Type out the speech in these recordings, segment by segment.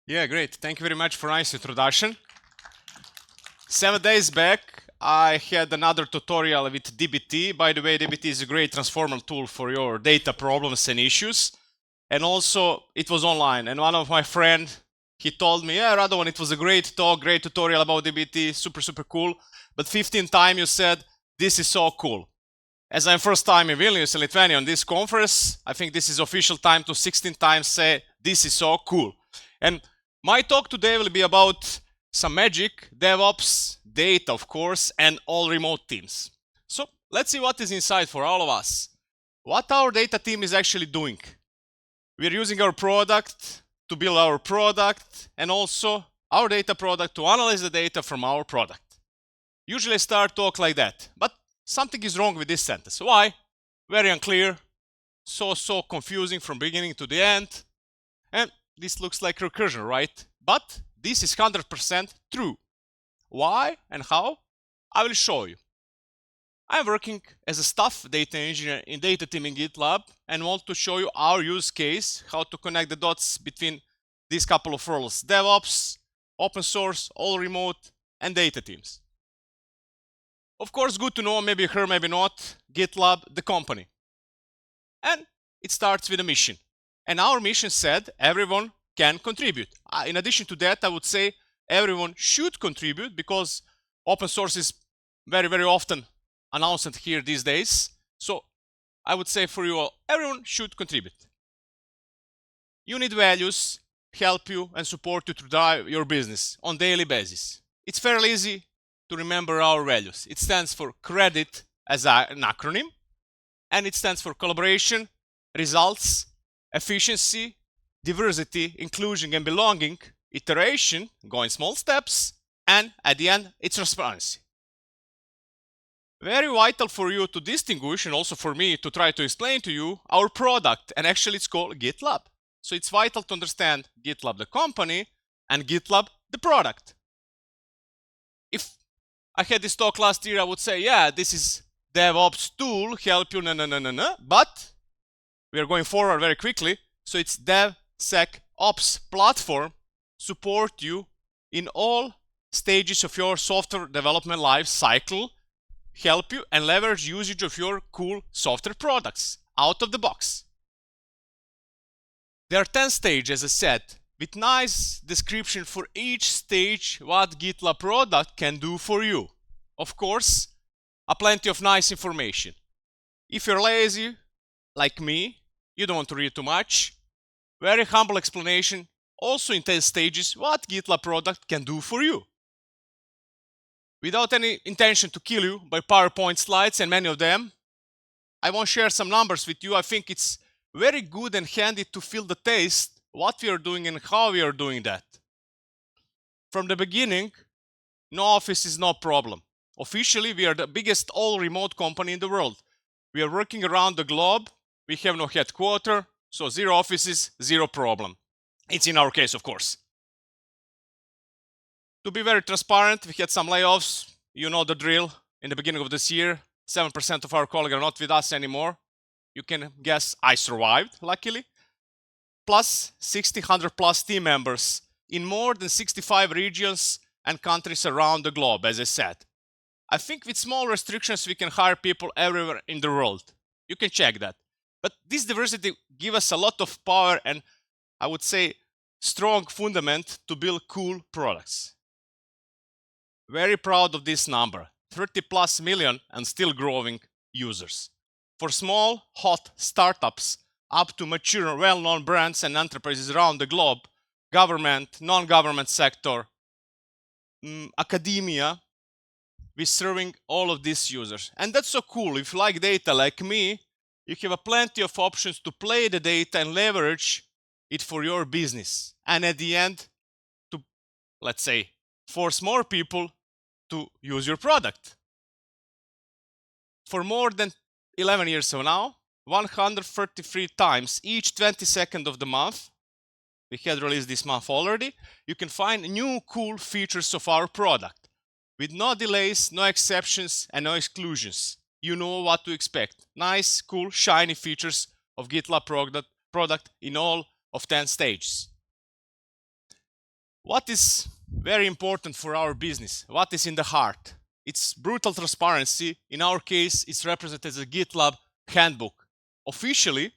Yeah, great. Thank you very much for nice introduction. 7 days back, I had another tutorial with DBT. By the way, DBT is a great transformer tool for your data problems and issues. And also, it was online. And one of my friends, he told me, yeah, Radovan, it was a great talk, great tutorial about DBT, super, super cool. But 15 times you said, this is so cool. As I'm first time in Vilnius, in Lithuania, on this conference, I think this is official time to 16 times say, this is so cool. And my talk today will be about some magic, DevOps, data, of course, and all remote teams. So let's see what is inside for all of us. What our data team is actually doing. We're using our product to build our product and also our data product to analyze the data from our product. Usually I start talk like that, but something is wrong with this sentence. Why? Very unclear, so confusing from beginning to the end. And this looks like recursion, right? But this is 100% true. Why and how? I will show you. I'm working as a staff data engineer in data team in GitLab and want to show you our use case, how to connect the dots between these couple of roles, DevOps, open source, all remote, and data teams. Of course, good to know, maybe you heard, maybe not, GitLab, the company. And it starts with a mission. And our mission said everyone can contribute. In addition to that, I would say everyone should contribute because open source is very, very often announced here these days. So I would say for you all, everyone should contribute. You need values, help you and support you to drive your business on daily basis. It's fairly easy to remember our values. It stands for credit as an acronym, and it stands for collaboration, results, efficiency, diversity, inclusion and belonging, iteration, going small steps, and at the end, it's transparency. Very vital for you to distinguish and also for me to try to explain to you our product, and actually it's called GitLab. So it's vital to understand GitLab the company and GitLab the product. If I had this talk last year, I would say, yeah, this is DevOps tool, help you, but we are going forward very quickly. So it's DevSecOps platform, support you in all stages of your software development life cycle, help you and leverage usage of your cool software products out of the box. There are 10 stages, as I said, with nice description for each stage what GitLab product can do for you. Of course, plenty of nice information. If you're lazy, like me, you don't want to read too much, very humble explanation, also in 10 stages, what GitLab product can do for you. Without any intention to kill you by PowerPoint slides and many of them, I want to share some numbers with you. I think it's very good and handy to feel the taste what we are doing and how we are doing that. From the beginning, no office is no problem. Officially, we are the biggest all-remote company in the world. We are working around the globe. We have no headquarters, so 0 offices, 0 problem. It's in our case, of course. To be very transparent, we had some layoffs. You know the drill. In the beginning of this year, 7% of our colleagues are not with us anymore. You can guess I survived, luckily. Plus 100 plus team members in more than 65 regions and countries around the globe, as I said. I think with small restrictions, we can hire people everywhere in the world. You can check that. But this diversity gives us a lot of power and I would say strong fundament to build cool products. Very proud of this number, 30 plus million and still growing users. For small, hot startups, up to mature, well-known brands and enterprises around the globe, government, non-government sector, academia, we're serving all of these users. And that's so cool. If you like data like me, you have plenty of options to play the data and leverage it for your business. And at the end, to, let's say, force more people to use your product. For more than 11 years so now, 133 times each 22nd of the month, we had released this month already, you can find new cool features of our product. With no delays, no exceptions, and no exclusions. You know what to expect. Nice, cool, shiny features of GitLab product in all of 10 stages. What is very important for our business? What is in the heart? It's brutal transparency. In our case, it's represented as a GitLab handbook. Officially,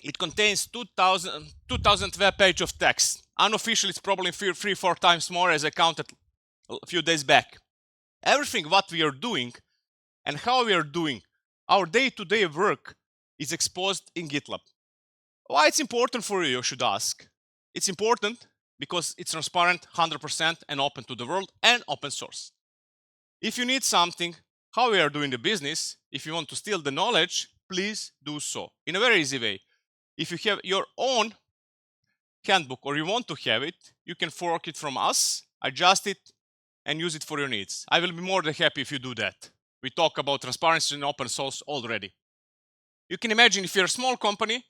it contains 2000 web page of text. Unofficially, it's probably 3-4 times more, as I counted a few days back. Everything what we are doing and how we are doing our day-to-day work is exposed in GitLab. Why it's important for you, you should ask. It's important because it's transparent, 100% and open to the world and open source. If you need something, how we are doing the business, if you want to steal the knowledge, please do so in a very easy way. If you have your own handbook or you want to have it, you can fork it from us, adjust it, and use it for your needs. I will be more than happy if you do that. We talk about transparency and open source already. You can imagine if you're a small company,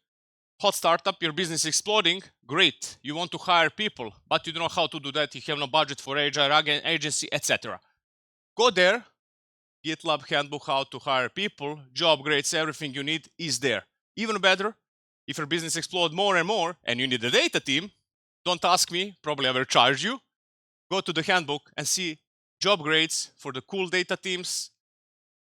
hot startup, your business is exploding, great. You want to hire people, but you don't know how to do that. You have no budget for HR agency, etc. Go there, GitLab handbook how to hire people, job grades, everything you need is there. Even better, if your business explodes more and more and you need a data team, don't ask me, probably I will charge you. Go to the handbook and see job grades for the cool data teams,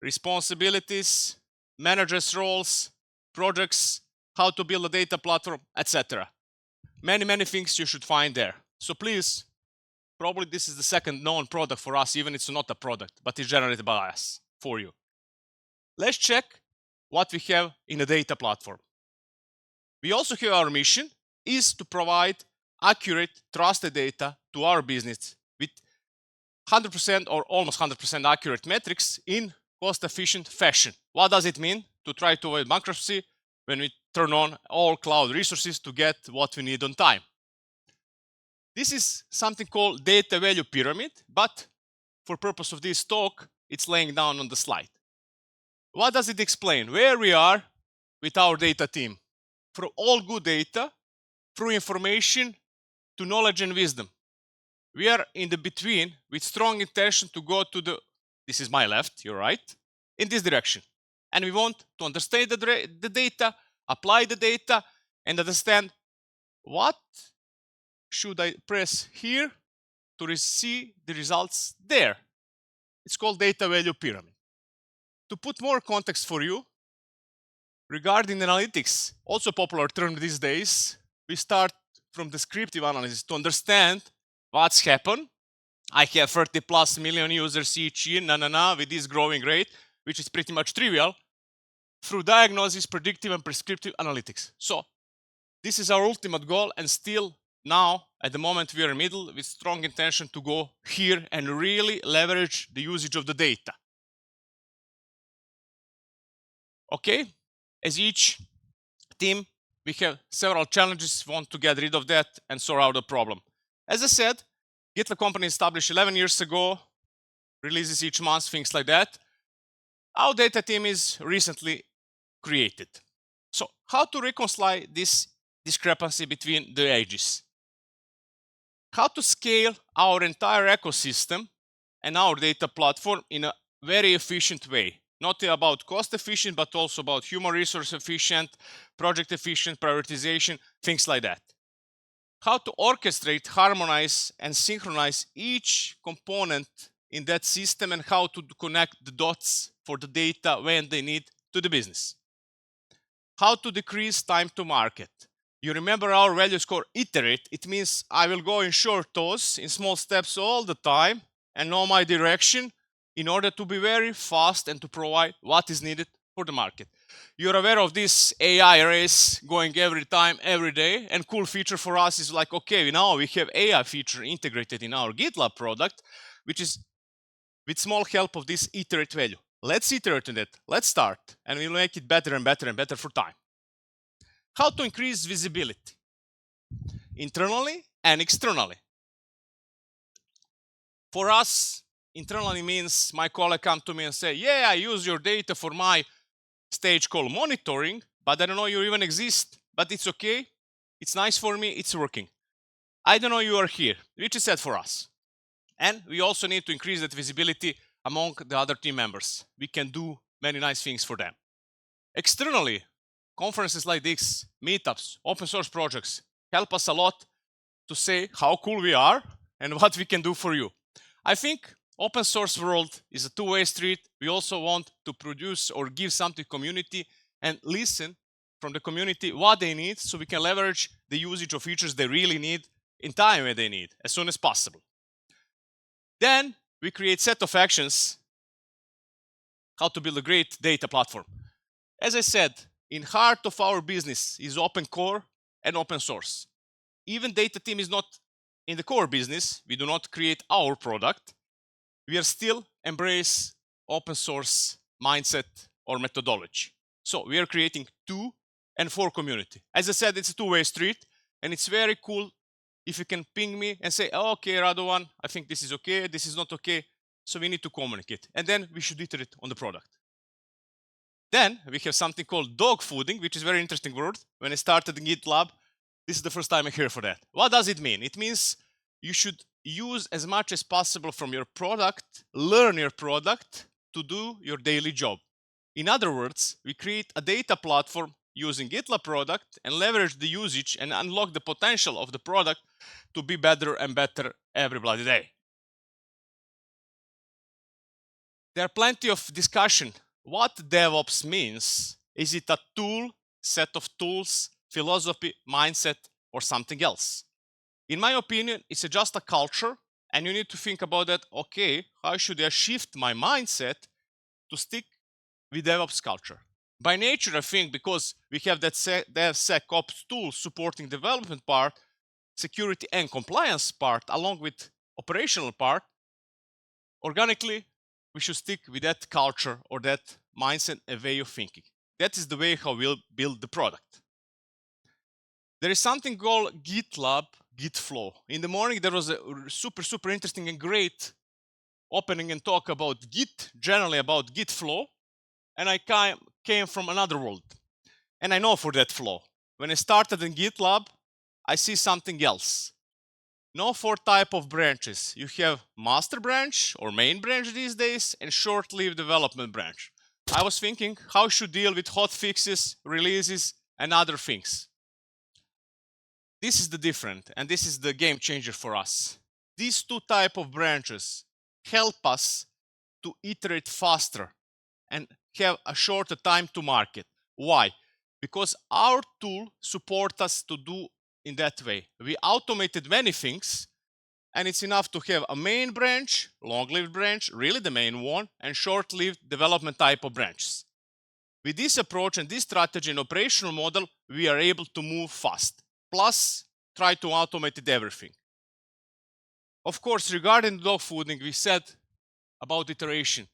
responsibilities, managers' roles, projects, how to build a data platform, etc. Many things you should find there. So please, probably this is the second known product for us, even it's not a product, but it's generated by us for you. Let's check what we have in a data platform. We also have our mission is to provide accurate, trusted data to our business with 100% or almost 100% accurate metrics in cost-efficient fashion. What does it mean? To try to avoid bankruptcy when we turn on all cloud resources to get what we need on time. This is something called data value pyramid, but for purpose of this talk, it's laying down on the slide. What does it explain? Where we are with our data team. From all good data, through information to knowledge and wisdom. We are in the between with strong intention to go to the, this is my left, you're right, in this direction. And we want to understand the data, apply the data, and understand what should I press here to see the results there. It's called data value pyramid. To put more context for you, regarding analytics, also a popular term these days, we start from descriptive analysis to understand what's happened. I have 30 plus million users each year, with this growing rate, which is pretty much trivial, through diagnosis, predictive and prescriptive analytics. So this is our ultimate goal, and still now, at the moment, we are in the middle with strong intention to go here and really leverage the usage of the data. Okay, as each team, we have several challenges. We want to get rid of that and sort out the problem. As I said, GitLab company established 11 years ago, releases each month, things like that. Our data team is recently created. So how to reconcile this discrepancy between the ages? How to scale our entire ecosystem and our data platform in a very efficient way. Not about cost efficient, but also about human resource efficient, project efficient, prioritization, things like that. How to orchestrate, harmonize, and synchronize each component in that system, and how to connect the dots for the data when they need to the business. How to decrease time to market. You remember our value score iterate. It means I will go in short toes, in small steps all the time, and know my direction in order to be very fast and to provide what is needed for the market. You're aware of this AI race going every time, every day, and cool feature for us is like, okay, now we have AI feature integrated in our GitLab product, which is with small help of this iterate value. Let's iterate on it, let's start, and we'll make it better and better and better for time. How to increase visibility, internally and externally. For us, internally means my colleague come to me and say, yeah, I use your data for my stage called monitoring, but I don't know you even exist, but it's okay. It's nice for me, it's working. I don't know you are here, which is sad for us. And we also need to increase that visibility among the other team members. We can do many nice things for them. Externally, conferences like this, meetups, open source projects help us a lot to say how cool we are and what we can do for you. I think open source world is a two-way street. We also want to produce or give something to community and listen from the community what they need so we can leverage the usage of features they really need in time when they need, as soon as possible. Then we create set of actions how to build a great data platform. As I said, in heart of our business is open core and open source. Even data team is not in the core business. We do not create our product. We are still embrace open source mindset or methodology. So we are creating 2 and 4 community. As I said, it's a two-way street, and it's very cool if you can ping me and say, oh, okay, Radovan, I think this is okay, this is not okay. So we need to communicate, and then we should iterate on the product. Then we have something called dog fooding, which is a very interesting word. When I started in GitLab, this is the first time I hear for that. What does it mean? It means you should use as much as possible from your product, learn your product to do your daily job. In other words, we create a data platform using GitLab product and leverage the usage and unlock the potential of the product to be better and better every bloody day. There are plenty of discussion. What DevOps means? Is it a tool, set of tools, philosophy, mindset, or something else? In my opinion, it's just a culture, and you need to think about that, okay, how should I shift my mindset to stick with DevOps culture? By nature, I think, because we have that DevSecOps tool supporting development part, security and compliance part, along with operational part, organically, we should stick with that culture or that mindset and way of thinking. That is the way how we'll build the product. There is something called GitLab Git flow. In the morning, there was a super interesting and great opening and talk about Git, generally about Git flow. And I came from another world. And I know for that flow. When I started in GitLab, I see something else. No 4 type of branches. You have master branch or main branch these days and short-lived development branch. I was thinking how should deal with hot fixes, releases, and other things. This is the different, and this is the game changer for us. These 2 type of branches help us to iterate faster and have a shorter time to market. Why? Because our tool supports us to do in that way. We automated many things, and it's enough to have a main branch, long-lived branch, really the main one, and short-lived development type of branches. With this approach and this strategy and operational model, we are able to move fast. Plus, try to automate everything. Of course, regarding dog fooding, we said about iteration.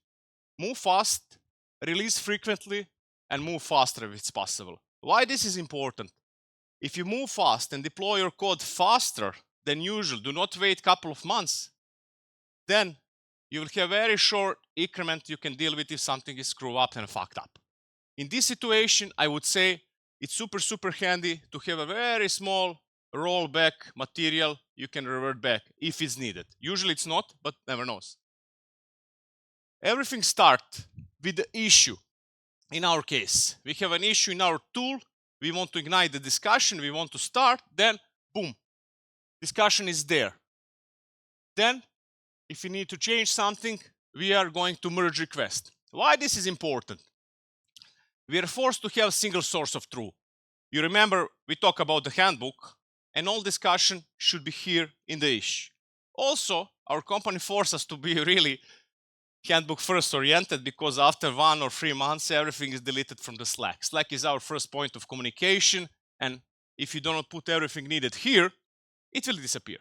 Move fast, release frequently, and move faster if it's possible. Why this is important? If you move fast and deploy your code faster than usual, do not wait a couple of months, then you will have very short increment you can deal with if something is screwed up and fucked up. In this situation, I would say it's super handy to have a very small rollback material you can revert back if it's needed. Usually it's not, but never knows. Everything starts with the issue. In our case, we have an issue in our tool. We want to ignite the discussion. We want to start. Then, boom, discussion is there. Then, if we need to change something, we are going to merge request. Why this is important? We are forced to have a single source of truth. You remember we talked about the handbook, and all discussion should be here in the issue. Also, our company forces us to be really handbook first oriented, because after 1 or 3 months, everything is deleted from the Slack. Slack is our first point of communication, and if you do not put everything needed here, it will disappear.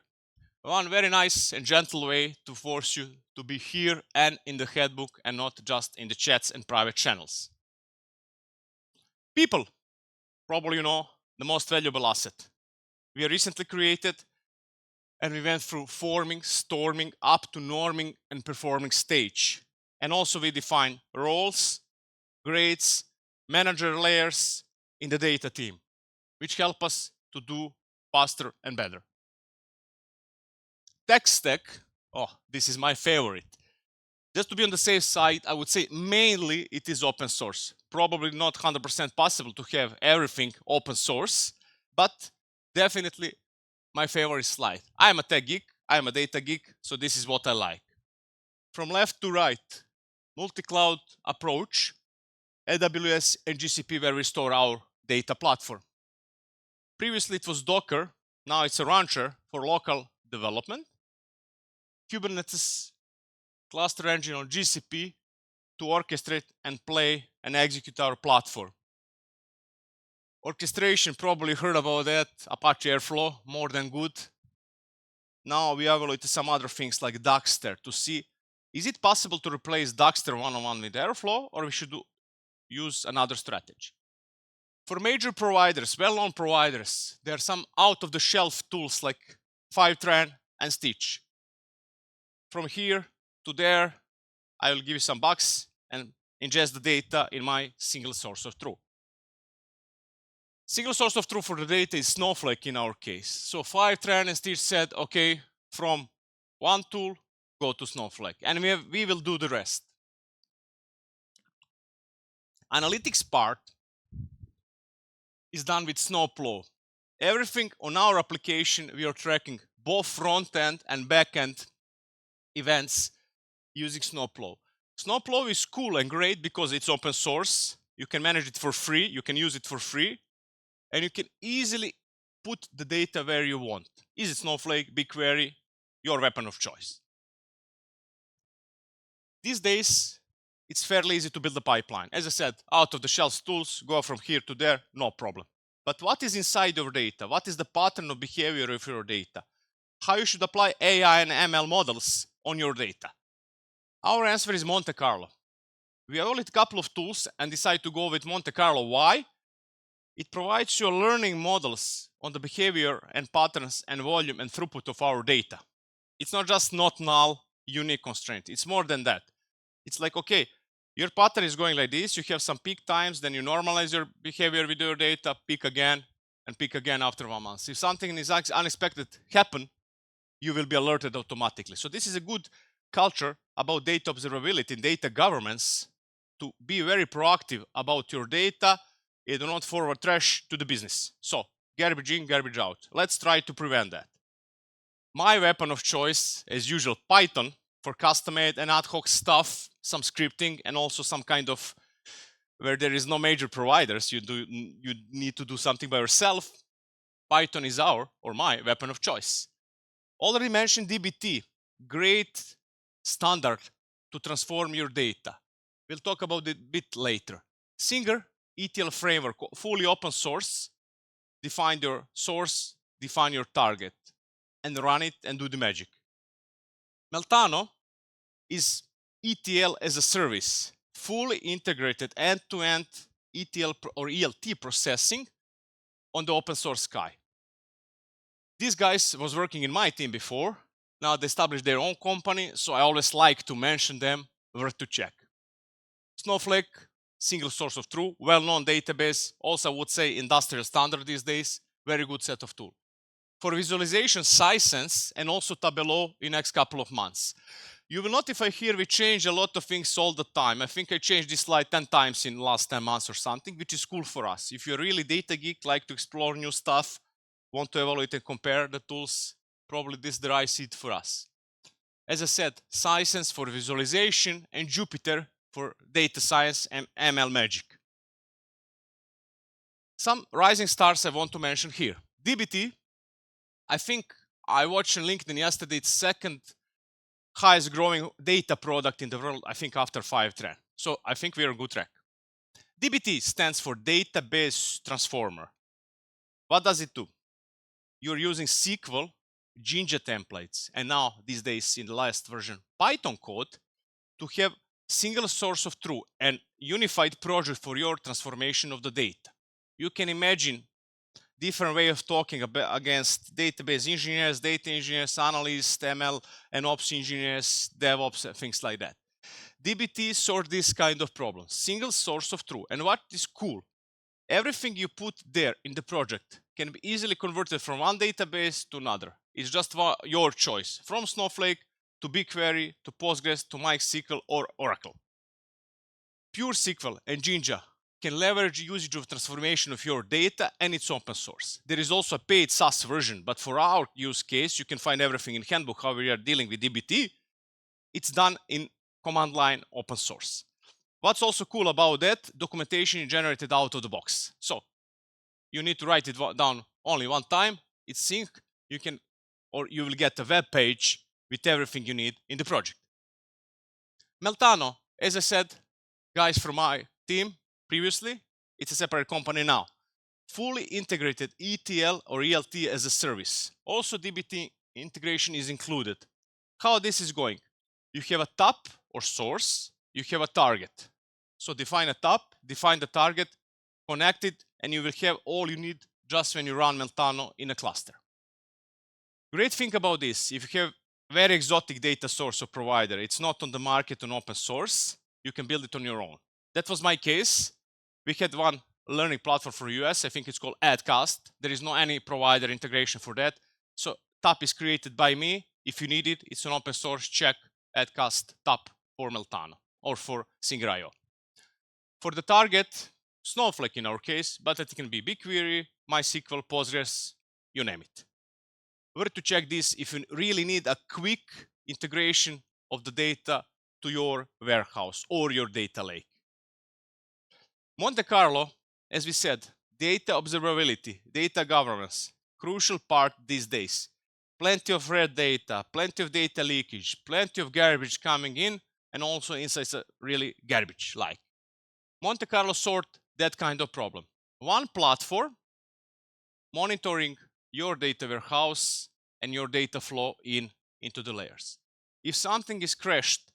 One very nice and gentle way to force you to be here and in the handbook and not just in the chats and private channels. People, probably you know, the most valuable asset. We are recently created, and we went through forming, storming, up to norming and performing stage. And also we define roles, grades, manager layers in the data team, which help us to do faster and better. Tech stack, oh, this is my favorite. Just to be on the safe side, I would say mainly it is open source. Probably not 100% possible to have everything open source, but definitely my favorite slide. I'm a tech geek, I'm a data geek, so this is what I like. From left to right, multi-cloud approach, AWS and GCP where we store our data platform. Previously it was Docker, now it's a Rancher for local development. Kubernetes cluster engine on GCP to orchestrate and play and execute our platform. Orchestration, probably heard about that, Apache Airflow, more than good. Now we evaluate some other things like Duckster to see, is it possible to replace Duckster one-on-one with Airflow, or we should use another strategy? For major providers, well-known providers, there are some out-of-the-shelf tools like Fivetran and Stitch. From here to there, I will give you some bucks and ingest the data in my single source of truth. Single source of truth for the data is Snowflake in our case. So Fivetran and Stitch said, okay, from one tool, go to Snowflake. And we will do the rest. Analytics part is done with Snowplow. Everything on our application, we are tracking both front-end and back-end events using Snowplow. Snowplow is cool and great because it's open source. You can manage it for free. You can use it for free. And you can easily put the data where you want. Is it Snowflake, BigQuery, your weapon of choice? These days, it's fairly easy to build a pipeline. As I said, out-of-the-shelf tools, go from here to there, no problem. But what is inside your data? What is the pattern of behavior of your data? How you should apply AI and ML models on your data? Our answer is Monte Carlo. We evaluated a couple of tools and decided to go with Monte Carlo. Why? It provides you learning models on the behavior and patterns and volume and throughput of our data. It's not just not null, unique constraint. It's more than that. It's like, okay, your pattern is going like this. You have some peak times, then you normalize your behavior with your data, peak again, and peak again after 1 month. If something is unexpected happen, you will be alerted automatically. So this is a good culture about data observability and data governance to be very proactive about your data. You do not forward trash to the business. So garbage in, garbage out. Let's try to prevent that. My weapon of choice, as usual, Python for custom-made and ad hoc stuff, some scripting, and also some kind of where there is no major providers. You need to do something by yourself. Python is my weapon of choice. Already mentioned DBT, great standard to transform your data. We'll talk about it a bit later. Singer, ETL framework, fully open source. Define your source, define your target, and run it and do the magic. Meltano is ETL as a service, fully integrated end-to-end ETL or ELT processing on the open source sky. These guys was working in my team before. Now they established their own company, so I always like to mention them, worth to check. Snowflake, single source of truth, well-known database, also I would say industrial standard these days, very good set of tools. For visualization, Sisense and also Tableau in next couple of months. You will notify here we change a lot of things all the time. I think I changed this slide 10 times in the last 10 months or something, which is cool for us. If you're really data geek, like to explore new stuff, want to evaluate and compare the tools, probably this is the right seat for us. As I said, Sisense for visualization and Jupyter for data science and ML magic. Some rising stars I want to mention here. DBT, I think I watched on LinkedIn yesterday, it's second highest growing data product in the world, I think after Fivetran. So I think we're on good track. DBT stands for Database Transformer. What does it do? You're using SQL, Jinja templates, and now these days in the last version, Python code to have single source of truth and unified project for your transformation of the data. You can imagine different way of talking against database engineers, data engineers, analysts, ML and ops engineers, DevOps, things like that. DBT solves this kind of problem, single source of truth. And what is cool, everything you put there in the project can be easily converted from one database to another. It's just your choice, from Snowflake to BigQuery to Postgres to MySQL or Oracle. Pure SQL and Jinja can leverage usage of transformation of your data, and it's open source. There is also a paid SaaS version, but for our use case, you can find everything in handbook, how we are dealing with dbt. It's done in command line open source. What's also cool about that, documentation is generated out of the box. So you need to write it down only one time, it's sync, you can, or you will get a web page with everything you need in the project. Meltano, as I said, guys from my team previously, it's a separate company now. Fully integrated ETL or ELT as a service. Also dbt integration is included. How this is going? You have a top or source, you have a target. So define a top, define the target, connect it, and you will have all you need just when you run Meltano in a cluster. Great thing about this, if you have very exotic data source or provider, it's not on the market on open source, you can build it on your own. That was my case. We had one learning platform for US, I think it's called AdCast. There is no any provider integration for that. So TAP is created by me. If you need it, it's an open source, check AdCast TAP for Meltano or for Singer.io. For the target, Snowflake in our case, but it can be BigQuery, MySQL, Postgres, you name it. Where to check this if you really need a quick integration of the data to your warehouse or your data lake. Monte Carlo, as we said, data observability, data governance, crucial part these days. Plenty of red data, plenty of data leakage, plenty of garbage coming in, and also insights are really garbage-like. Monte Carlo sort that kind of problem. One platform monitoring your data warehouse and your data flow into the layers. If something is crashed,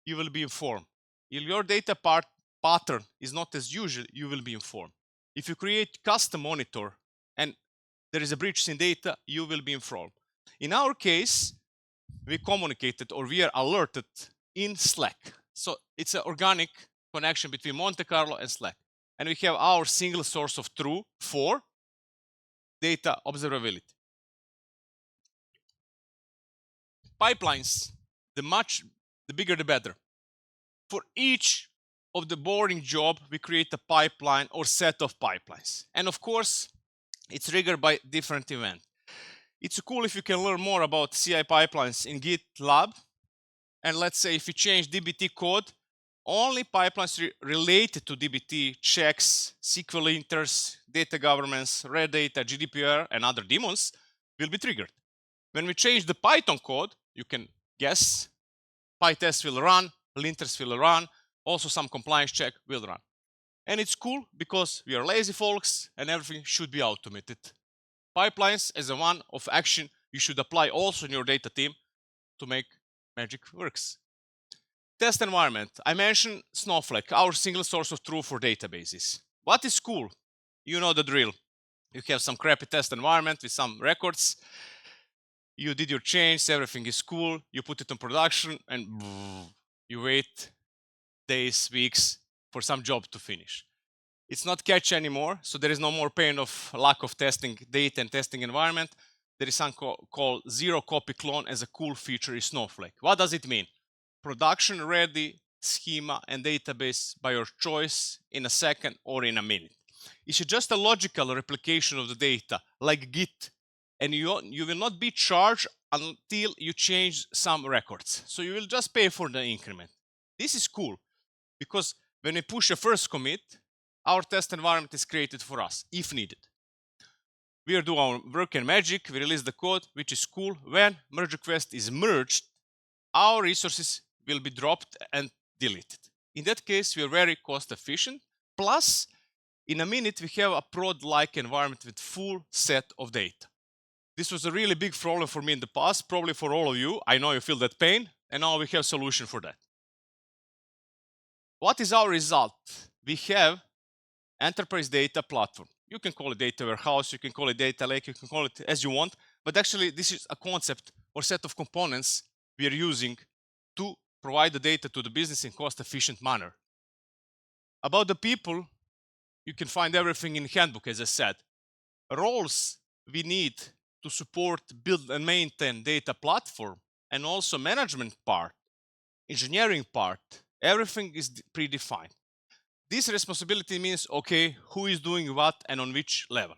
you will be informed. If your data pattern is not as usual, you will be informed. If you create custom monitor and there is a breach in data, you will be informed. In our case, we communicated or we are alerted in Slack. So it's an organic connection between Monte Carlo and Slack. And we have our single source of truth for data observability. Pipelines, the bigger the better. For each of the boring job, we create a pipeline or set of pipelines. And of course, it's triggered by different events. It's cool if you can learn more about CI pipelines in GitLab. And let's say if you change dbt code, only pipelines related to dbt checks, SQL inters, data governance, red data, GDPR, and other demons will be triggered. When we change the Python code, you can guess, PyTest will run, linters will run, also some compliance check will run. And it's cool because we are lazy folks and everything should be automated. Pipelines as a one of action you should apply also in your data team to make magic works. Test environment. I mentioned Snowflake, our single source of truth for databases. What is cool? You know the drill. You have some crappy test environment with some records. You did your change, everything is cool. You put it on production and you wait days, weeks for some job to finish. It's not catch anymore, so there is no more pain of lack of testing data and testing environment. There is something called zero copy clone as a cool feature in Snowflake. What does it mean? Production ready schema and database by your choice in a second or in a minute. It's just a logical replication of the data like Git, and you will not be charged until you change some records. So you will just pay for the increment. This is cool because when we push a first commit, our test environment is created for us if needed. We are doing our work and magic, we release the code, which is cool. When merge request is merged, our resources will be dropped and deleted. In that case, we are very cost efficient. Plus, in a minute, we have a prod-like environment with full set of data. This was a really big problem for me in the past, probably for all of you. I know you feel that pain, and now we have a solution for that. What is our result? We have enterprise data platform. You can call it data warehouse, you can call it data lake, you can call it as you want, but actually this is a concept or set of components we are using to provide the data to the business in cost-efficient manner. About the people, you can find everything in handbook, as I said. Roles we need to support, build and maintain data platform, and also management part, engineering part, everything is predefined. this responsibility means, okay, who is doing what and on which level.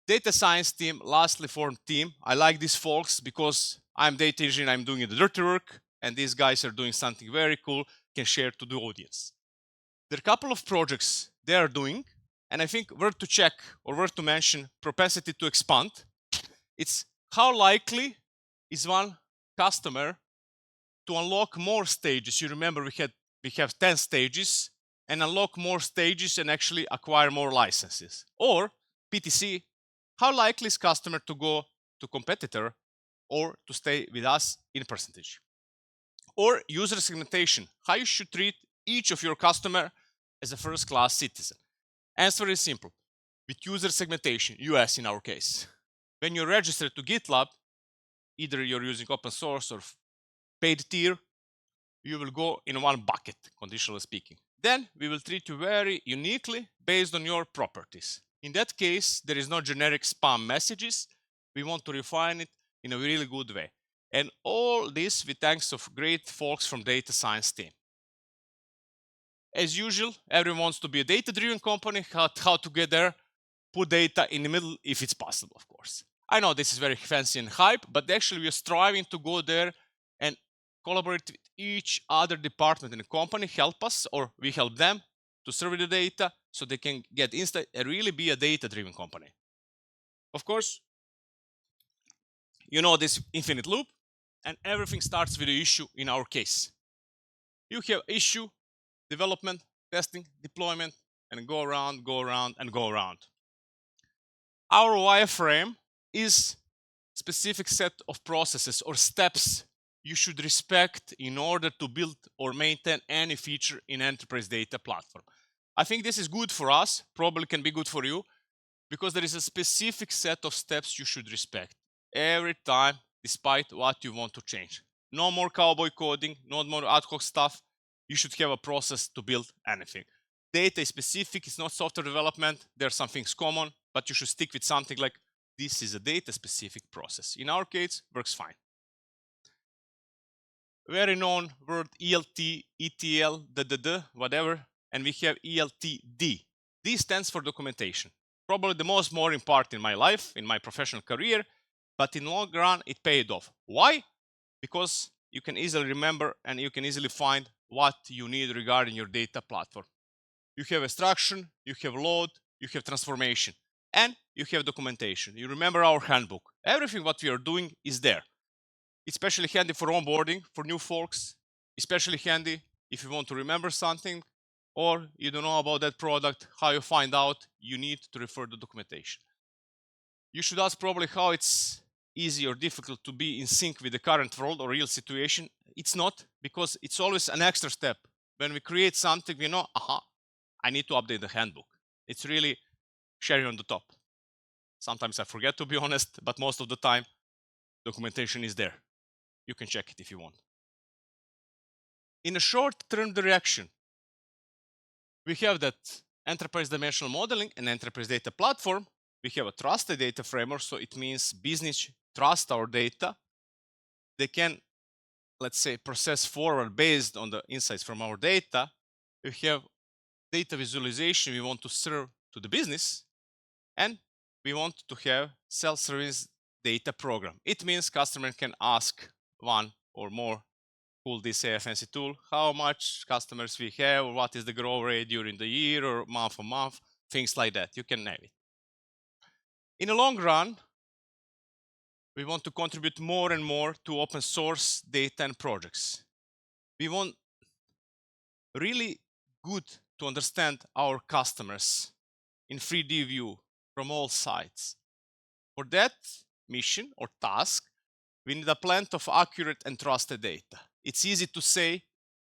Data science team, lastly formed team. I like these folks because I'm data engineer, I'm doing the dirty work, and these guys are doing something very cool, can share to the audience. There are a couple of projects they are doing, and I think worth to check or worth to mention propensity to expand. It's how likely is one customer to unlock more stages. You remember we have 10 stages, and unlock more stages and actually acquire more licenses. Or PTC, how likely is customer to go to competitor or to stay with us in percentage? Or user segmentation, how you should treat each of your customer as a first-class citizen. Answer is simple. With user segmentation, US in our case, when you register to GitLab, either you're using open source or paid tier, you will go in one bucket, conditionally speaking. Then we will treat you very uniquely based on your properties. In that case, there is no generic spam messages. We want to refine it in a really good way. And all this with thanks of great folks from data science team. As usual, everyone wants to be a data-driven company. How to get there? Put data in the middle if it's possible, of course. I know this is very fancy and hype, but actually we are striving to go there and collaborate with each other department in the company, help us, or we help them to serve the data so they can get insight and really be a data-driven company. Of course, you know this infinite loop, and everything starts with the issue in our case. You have issue, development, testing, deployment, and go around, go around, and go around. Our wireframe is specific set of processes or steps you should respect in order to build or maintain any feature in enterprise data platform. I think this is good for us, probably can be good for you, because there is a specific set of steps you should respect every time, despite what you want to change. No more cowboy coding, no more ad hoc stuff. You should have a process to build anything. Data is specific, it's not software development. There are some things common, but you should stick with something like this is a data specific process. In our case, works fine. Very known word ELT, ETL, whatever, and we have ELTD. D stands for documentation. Probably the most more important in my life, in my professional career, but in the long run, it paid off. Why? Because you can easily remember and you can easily find what you need regarding your data platform. You have extraction, you have load, you have transformation, and you have documentation. You remember our handbook. Everything what we are doing is there. Especially handy for onboarding for new folks, especially handy if you want to remember something or you don't know about that product, how you find out, you need to refer to documentation. You should ask probably how it's easy or difficult to be in sync with the current world or real situation. It's not, because it's always an extra step. When we create something, we know, I need to update the handbook. It's really cherry on the top. Sometimes I forget, to be honest, but most of the time, documentation is there. You can check it if you want. In a short-term direction, we have that enterprise dimensional modeling and enterprise data platform. We have a trusted data framework, so it means business trust our data. They can, let's say, process forward based on the insights from our data. We have data visualization we want to serve to the business, and we want to have self-service data program. It means customer can ask one or more, cool, this a fancy tool, how much customers we have, or what is the growth rate during the year or month on month, things like that. You can name it. In the long run, we want to contribute more and more to open source data and projects. We want really good to understand our customers in 3D view from all sides. For that mission or task, we need a plenty of accurate and trusted data. It's easy to say,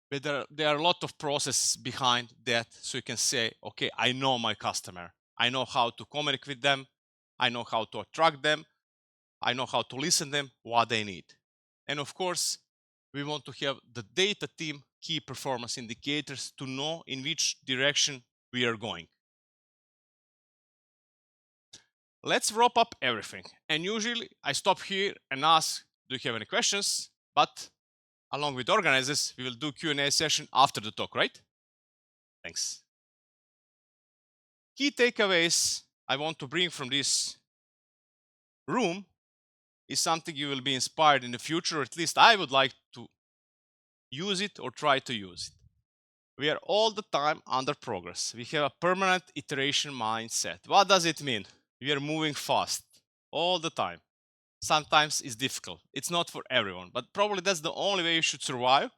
but there are a lot of processes behind that. So you can say, okay, I know my customer. I know how to communicate with them. I know how to attract them. I know how to listen to them, what they need. And of course, we want to have the data team key performance indicators to know in which direction we are going. Let's wrap up everything. And usually I stop here and ask, do you have any questions? But along with organizers, we will do Q&A session after the talk, right? Thanks. Key takeaways I want to bring from this room is something you will be inspired in the future, or at least I would like to use it or try to use it. We are all the time under progress. We have a permanent iteration mindset. What does it mean? We are moving fast all the time. Sometimes it's difficult. It's not for everyone, but probably that's the only way you should survive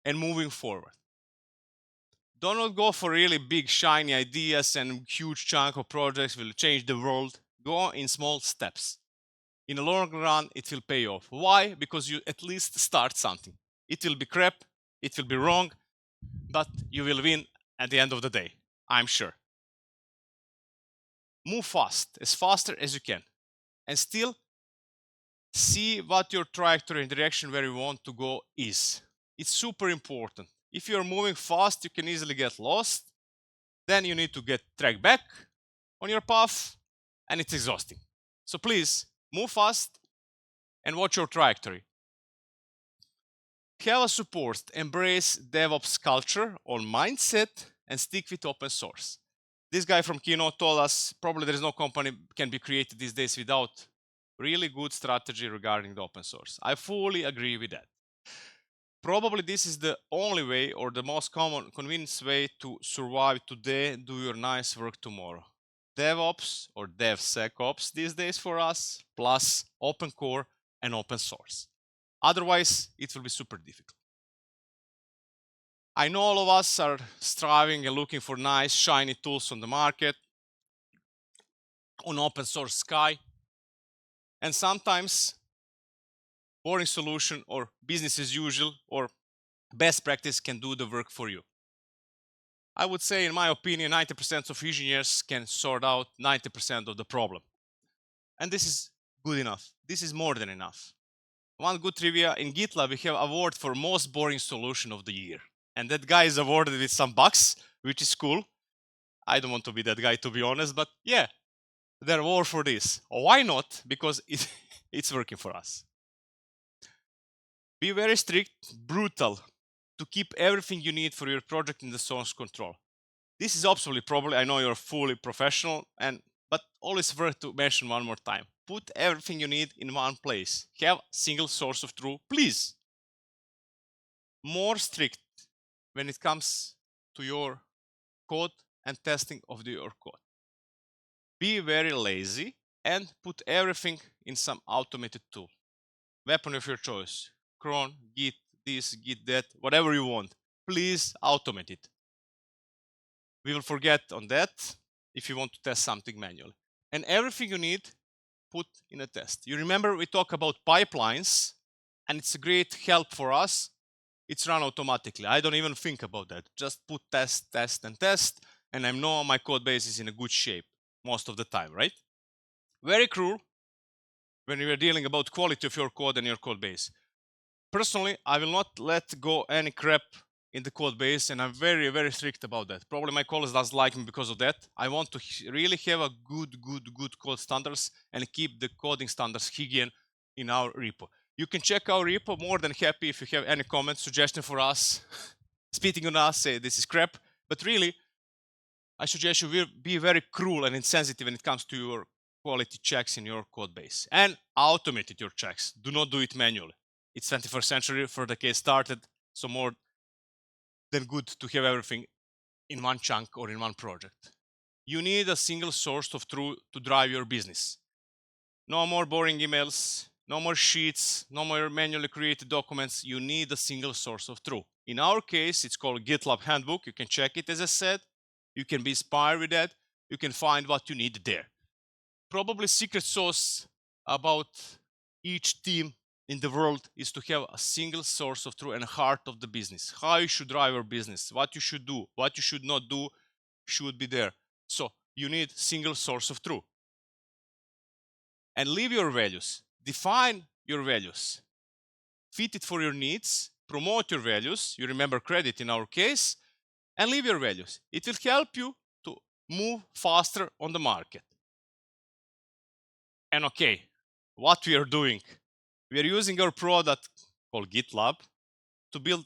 and moving forward. Do not go for really big shiny ideas and huge chunk of projects will change the world. Go in small steps. In the long run, it will pay off. Why? Because you at least start something. It will be crap, it will be wrong, but you will win at the end of the day, I'm sure. Move fast as you can, and still see what your trajectory and direction where you want to go is. It's super important. If you're moving fast, you can easily get lost. Then you need to get track back on your path, and it's exhausting. So please, move fast and watch your trajectory. Have a support, embrace DevOps culture or mindset, and stick with open source. This guy from Keynote told us probably there is no company can be created these days without really good strategy regarding the open source. I fully agree with that. Probably this is the only way or the most common convinced way to survive today, do your nice work tomorrow. DevOps or DevSecOps these days for us, plus open core and open source. Otherwise, it will be super difficult. I know all of us are striving and looking for nice, shiny tools on the market, on open source sky, and sometimes boring solution or business as usual or best practice can do the work for you. I would say, in my opinion, 90% of engineers can sort out 90% of the problem. And this is good enough. This is more than enough. One good trivia, in GitLab we have award for most boring solution of the year. And that guy is awarded with some bucks, which is cool. I don't want to be that guy, to be honest, but yeah, they're award for this. Why not? Because it's working for us. Be very strict, brutal, to keep everything you need for your project in the source control. This is obsolete probably, I know you're fully professional, but always worth to mention one more time. Put everything you need in one place. Have single source of truth, please. More strict when it comes to your code and testing of your code. Be very lazy and put everything in some automated tool. Weapon of your choice. Cron, Git this, Git that, whatever you want. Please automate it. We will forget on that if you want to test something manually. And everything you need, put in a test. You remember we talk about pipelines, and it's a great help for us. It's run automatically. I don't even think about that. Just put test, test, and test, and I know my code base is in a good shape most of the time, right? Very cruel when we are dealing about quality of your code and your code base. Personally, I will not let go any crap in the code base, and I'm very, very strict about that. Probably my colleagues doesn't like me because of that. I want to really have a good code standards and keep the coding standards hygiene in our repo. You can check our repo. More than happy if you have any comments, suggestion for us, spitting on us, say this is crap. But really, I suggest you will be very cruel and insensitive when it comes to your quality checks in your code base. And automate your checks. Do not do it manually. It's 21st century, for the case started, so more than good to have everything in one chunk or in one project. You need a single source of truth to drive your business. No more boring emails, no more sheets, no more manually created documents. You need a single source of truth. In our case, it's called GitLab Handbook. You can check it, as I said. You can be inspired with that. You can find what you need there. Probably secret sauce about each team in the world is to have a single source of truth and heart of the business. How you should drive your business, what you should do, what you should not do should be there. So you need single source of truth. And live your values. Define your values. Fit it for your needs. Promote your values. You remember credit in our case. And live your values. It will help you to move faster on the market. And okay, what we are doing. We are using our product called GitLab to build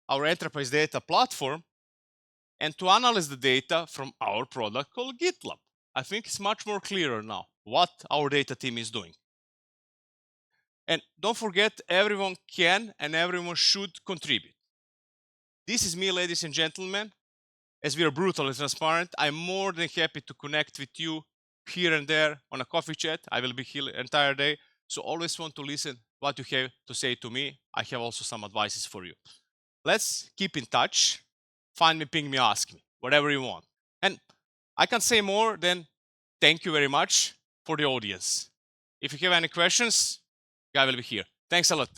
our enterprise data platform, and to analyze the data from our product called GitLab. I think it's much more clearer now what our data team is doing. And don't forget, everyone can and everyone should contribute. This is me, ladies and gentlemen. As we are brutally transparent, I'm more than happy to connect with you here and there on a coffee chat. I will be here the entire day. So always want to listen what you have to say to me. I have also some advices for you. Let's keep in touch. Find me, ping me, ask me, whatever you want. And I can't say more than thank you very much for the audience. If you have any questions, guy will be here. Thanks a lot.